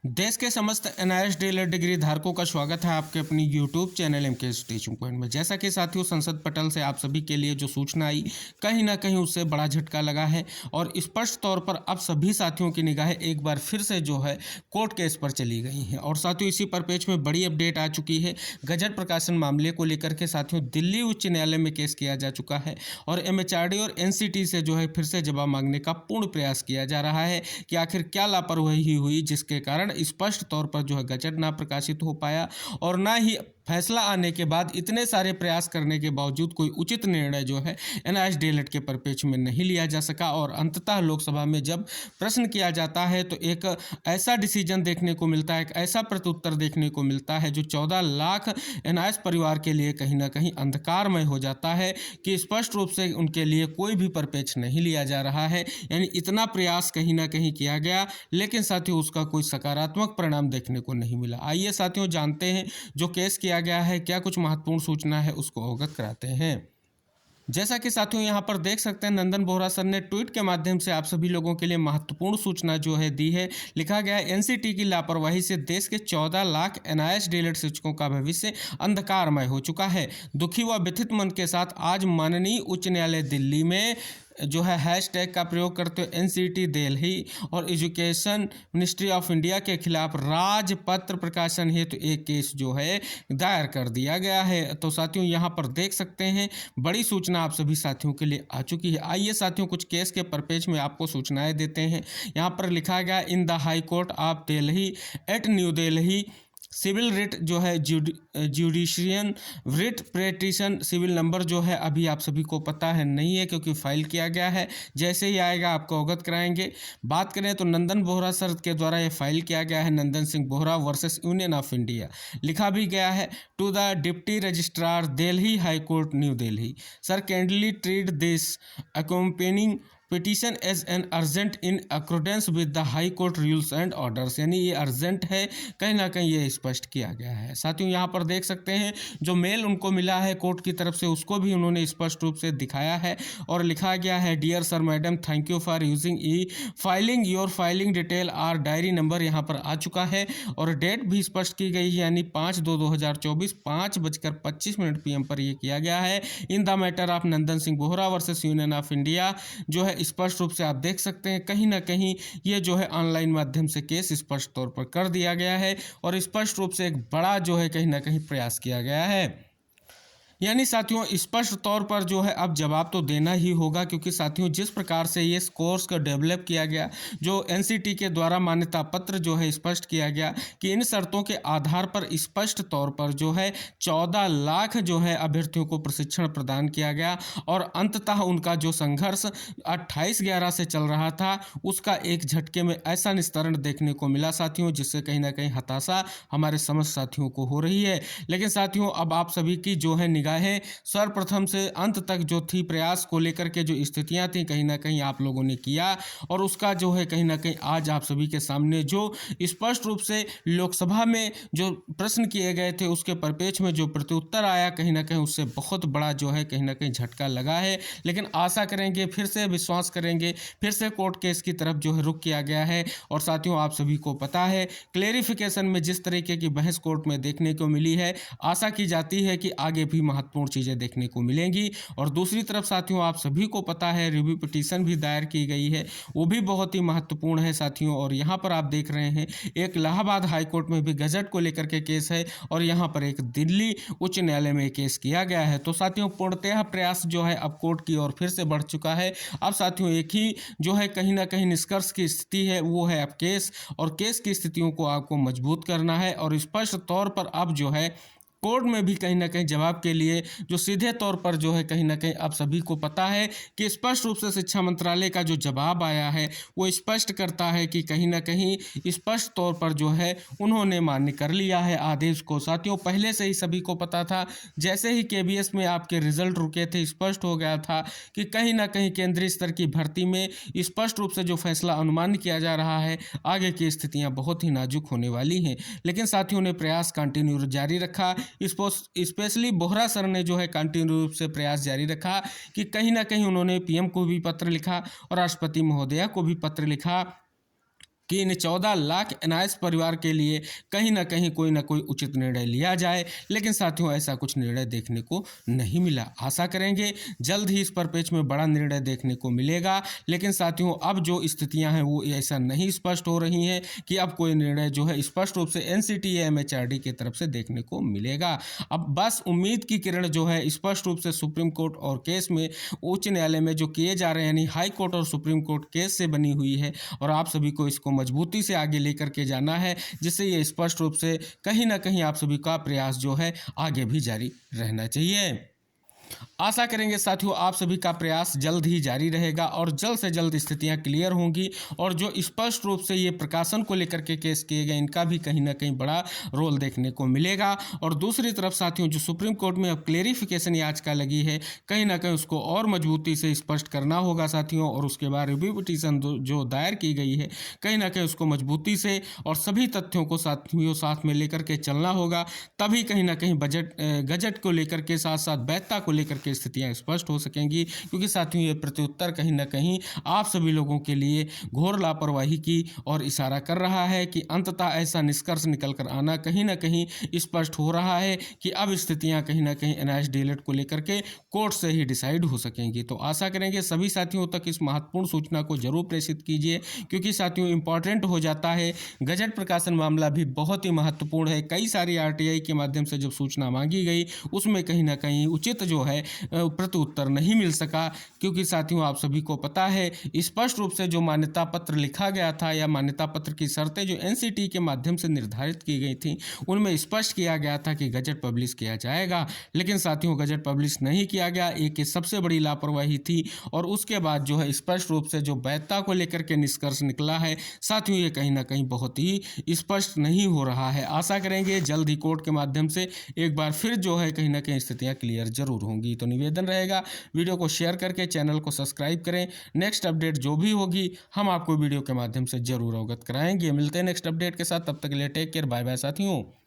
देश के समस्त एनआईएस डीएलएड डिग्री धारकों का स्वागत है आपके अपनी YouTube channel MKS teaching point में। जैसा कि साथियों संसद पटल से आप सभी के लिए जो सूचना आई, कहीं ना कहीं उससे बड़ा झटका लगा है और स्पष्ट तौर पर अब सभी साथियों की निगाहें एक बार फिर से जो है कोर्ट केस पर चली गई हैं। और साथियों इसी परिप्रेक्ष्य में बड़ी अपडेट आ चुकी है। गजट प्रकाशन मामले को लेकर के साथियों दिल्ली उच्च न्यायालय में केस किया जा चुका है और एमएचआरडी और एनसीटी से जो है फिर से जवाब मांगने का पूर्ण प्रयास किया जा रहा है कि आखिर क्या लापरवाही हुई जिसके कारण स्पष्ट तौर पर जो है गजट ना प्रकाशित हो पाया और ना ही फैसला आने के बाद इतने सारे प्रयास करने के बावजूद कोई उचित निर्णय जो है एनआईएस डीएलएड के परिप्रेक्ष्य में नहीं लिया जा सका। और अंततः लोकसभा में जब प्रश्न किया जाता है तो एक ऐसा डिसीजन देखने को मिलता है, एक ऐसा प्रत्युत्तर देखने को मिलता है जो 14 लाख एनआईएस परिवार के लिए कहीं ना कहीं अंधकारमय हो जाता है कि स्पष्ट रूप से उनके लिए कोई भी परिप्रेक्ष्य नहीं लिया जा रहा है। यानी इतना प्रयास कहीं ना कहीं किया गया लेकिन साथियों उसका कोई सकारात्मक परिणाम देखने को नहीं मिला। आइए साथियों जानते हैं जो केस किया गया है, क्या कुछ महत्वपूर्ण सूचना है उसको अवगत कराते हैं। जैसा कि साथियों यहाँ पर देख सकते हैं नंदन बोहरा सर ने ट्वीट के माध्यम से आप सभी लोगों के लिए महत्वपूर्ण सूचना जो है दी है। लिखा गया है एनसीटी की लापरवाही से देश के 14 लाख एनआईएस डीएलएड शिक्षकों का भविष्य अंधकारमय हो चुका है। दुखी व व्यथित मन के साथ आज माननीय उच्च न्यायालय दिल्ली में जो है हैशटैग का प्रयोग करते हुए एनसीटी दिल्ली और एजुकेशन मिनिस्ट्री ऑफ इंडिया के खिलाफ राजपत्र प्रकाशन हेतु एक केस जो है दायर कर दिया गया है। तो साथियों यहाँ पर देख सकते हैं बड़ी सूचना आप सभी साथियों के लिए आ चुकी है। आइए साथियों कुछ केस के परिप्रेक्ष्य में आपको सूचनाएं देते हैं। यहाँ पर लिखा गया in the high court of Delhi at New Delhi civil writ जो है judicial writ petition civil number जो है अभी आप सभी को पता है नहीं है क्योंकि फाइल किया गया है। जैसे ही आएगा आपको अवगत कराएंगे। बात करें तो नंदन बोहरा सर के द्वारा यह फाइल किया गया है Nandan Singh Bohra versus union of India. लिखा भी गया है to the deputy registrar Delhi high court new Delhi sir kindly treat this accompanying petition as an urgent in accordance with the high court rules and orders. यानी ये अर्जेंट है, कहीं ना कहीं ये स्पष्ट किया गया है। साथियों यहाँ पर देख सकते हैं जो मेल उनको मिला है कोर्ट की तरफ से उसको भी उन्होंने स्पष्ट रूप से दिखाया है और लिखा गया है dear sir madam thank you for using e filing your filing detail are diary number यहाँ पर आ चुका है और डेट भी स्पष्ट की गई है यानी 5/2/2024 5:25 PM पर यह किया गया है। In the matter of Nandan Singh Bohra versus union of India जो है स्पष्ट रूप से आप देख सकते हैं कहीं ना कहीं ये जो है ऑनलाइन माध्यम से केस स्पष्ट तौर पर कर दिया गया है और स्पष्ट रूप से एक बड़ा जो है कहीं ना कहीं प्रयास किया गया है। यानी साथियों स्पष्ट तौर पर जो है अब जवाब तो देना ही होगा क्योंकि साथियों जिस प्रकार से ये कोर्स को डेवलप किया गया, जो एनसीटी के द्वारा मान्यता पत्र जो है स्पष्ट किया गया कि इन शर्तों के आधार पर स्पष्ट तौर पर जो है 14 लाख जो है अभ्यर्थियों को प्रशिक्षण प्रदान किया गया और अंततः उनका जो संघर्ष 28/11 से चल रहा था उसका एक झटके में ऐसा निस्तारण देखने को मिला साथियों जिससे कहीं ना कहीं हताशा हमारे समस्त साथियों को हो रही है। लेकिन साथियों अब आप सभी की जो है निगाह है सर्वप्रथम से अंत तक जो थी प्रयास को लेकर के जो स्थितियां थी कहीं ना कहीं आप लोगों ने किया और उसका जो है कहीं ना कहीं आज आप सभी के सामने जो स्पष्ट रूप से लोकसभा में जो प्रश्न किए गए थे उसके परिप्रेक्ष्य में जो प्रत्युत्तर आया कहीं ना कहीं उससे बहुत बड़ा जो है कहीं ना कहीं झटका लगा है। लेकिन आशा करेंगे, फिर से विश्वास करेंगे, फिर से कोर्ट केस की तरफ जो है रुख किया गया है। और साथियों आप सभी को पता है क्लेरिफिकेशन में जिस तरीके की बहस कोर्ट में देखने को मिली है, आशा की जाती है कि आगे भी महत्वपूर्ण चीज़ें देखने को मिलेंगी। और दूसरी तरफ साथियों आप सभी को पता है रिव्यू पिटीशन भी दायर की गई है, वो भी बहुत ही महत्वपूर्ण है साथियों। और यहाँ पर आप देख रहे हैं एक इलाहाबाद हाई कोर्ट में भी गजट को लेकर के केस है और यहाँ पर एक दिल्ली उच्च न्यायालय में केस किया गया है। तो साथियों पूर्णतः प्रयास जो है अब कोर्ट की ओर फिर से बढ़ चुका है। अब साथियों एक ही जो है कहीं ना कहीं निष्कर्ष की स्थिति है वो है अब केस, और केस की स्थितियों को आपको मजबूत करना है। और स्पष्ट तौर पर अब जो है कोर्ट में भी कहीं ना कहीं जवाब के लिए जो सीधे तौर पर जो है कहीं ना कहीं आप सभी को पता है कि स्पष्ट रूप से शिक्षा मंत्रालय का जो जवाब आया है वो स्पष्ट करता है कि कहीं ना कहीं स्पष्ट तौर पर जो है उन्होंने मान्य कर लिया है आदेश को। साथियों पहले से ही सभी को पता था, जैसे ही केबीएस में आपके रिजल्ट रुके थे स्पष्ट हो गया था कि कहीं ना कहीं केंद्रीय स्तर की भर्ती में स्पष्ट रूप से जो फैसला अनुमान किया जा रहा है आगे की स्थितियाँ बहुत ही नाजुक होने वाली हैं। लेकिन साथियों ने प्रयास कंटिन्यू जारी रखा, स्पेशली बोहरा सर ने जो है कंटिन्यू रूप से प्रयास जारी रखा कि कहीं ना कहीं उन्होंने पीएम को भी पत्र लिखा और राष्ट्रपति महोदया को भी पत्र लिखा कि इन 14 लाख एनआरआई परिवार के लिए कहीं ना कहीं कोई ना कोई उचित निर्णय लिया जाए, लेकिन साथियों ऐसा कुछ निर्णय देखने को नहीं मिला। आशा करेंगे जल्द ही इस परिप्रेक्ष्य में बड़ा निर्णय देखने को मिलेगा, लेकिन साथियों अब जो स्थितियां हैं वो ऐसा नहीं स्पष्ट हो रही हैं कि अब कोई निर्णय जो है स्पष्ट रूप से एनसीटीए एमएचआरडी की तरफ से देखने को मिलेगा। अब बस उम्मीद की किरण जो है स्पष्ट रूप से सुप्रीम कोर्ट और केस में उच्च न्यायालय में जो किए जा रहे हैं, यानी हाई कोर्ट और सुप्रीम कोर्ट केस से बनी हुई है, और आप सभी को इसको मजबूती से आगे लेकर के जाना है, जिससे ये स्पष्ट रूप से कहीं ना कहीं आप सभी का प्रयास जो है आगे भी जारी रहना चाहिए। आशा करेंगे साथियों आप सभी का प्रयास जल्द ही जारी रहेगा और जल्द से जल्द स्थितियां क्लियर होंगी, और जो स्पष्ट रूप से ये प्रकाशन को लेकर के केस किए गए इनका भी कहीं ना कहीं बड़ा रोल देखने को मिलेगा। और दूसरी तरफ साथियों जो सुप्रीम कोर्ट में अब क्लेरिफिकेशन याचिका लगी है, कहीं ना कहीं उसको और मजबूती से स्पष्ट करना होगा साथियों, और उसके बाद रिव्यू पिटीशन जो दायर की गई है कहीं ना कहीं उसको मजबूती से और सभी तथ्यों को साथियों साथ में लेकर के चलना होगा, तभी कहीं ना कहीं गजट को लेकर के साथ साथ वैधता को लेकर के स्थितियां स्पष्ट हो सकेंगी। क्योंकि साथियों ये प्रत्युत्तर कहीं ना कहीं आप सभी लोगों के लिए घोर लापरवाही की और इशारा कर रहा है कि अंततः ऐसा निष्कर्ष निकल कर आना कहीं ना कहीं स्पष्ट हो रहा है कि अब स्थितियां कहीं ना कहीं एनआरआई डीएलएड को लेकर के कोर्ट से ही डिसाइड हो सकेंगी। तो आशा करेंगे सभी साथियों तक इस महत्वपूर्ण सूचना को जरूर प्रेषित कीजिए, क्योंकि साथियों इंपॉर्टेंट हो जाता है। गजट प्रकाशन मामला भी बहुत ही महत्वपूर्ण है। कई सारी आरटीआई के माध्यम से जब सूचना मांगी गई उसमें कहीं ना कहीं उचित जो है प्रत्युत्तर नहीं मिल सका, क्योंकि साथियों आप सभी को पता है स्पष्ट रूप से जो मान्यता पत्र लिखा गया था या मान्यता पत्र की शर्तें जो एनसीटी के माध्यम से निर्धारित की गई थी उनमें स्पष्ट किया गया था कि गजट पब्लिश किया जाएगा, लेकिन साथियों गजट पब्लिश नहीं किया गया। एक सबसे बड़ी लापरवाही थी, और उसके बाद जो है स्पष्ट रूप से जो वैधता को लेकर के निष्कर्ष निकला है साथियों ये कहीं ना कहीं बहुत ही स्पष्ट नहीं हो रहा है। आशा करेंगे जल्द ही कोर्ट के माध्यम से एक बार फिर जो है कहीं ना कहीं स्थितियां क्लियर जरूर होंगी। तो निवेदन रहेगा वीडियो को शेयर करके चैनल को सब्सक्राइब करें। नेक्स्ट अपडेट जो भी होगी हम आपको वीडियो के माध्यम से जरूर अवगत कराएंगे। मिलते हैं नेक्स्ट अपडेट के साथ, तब तक के लिए टेक केयर, बाय बाय साथियों।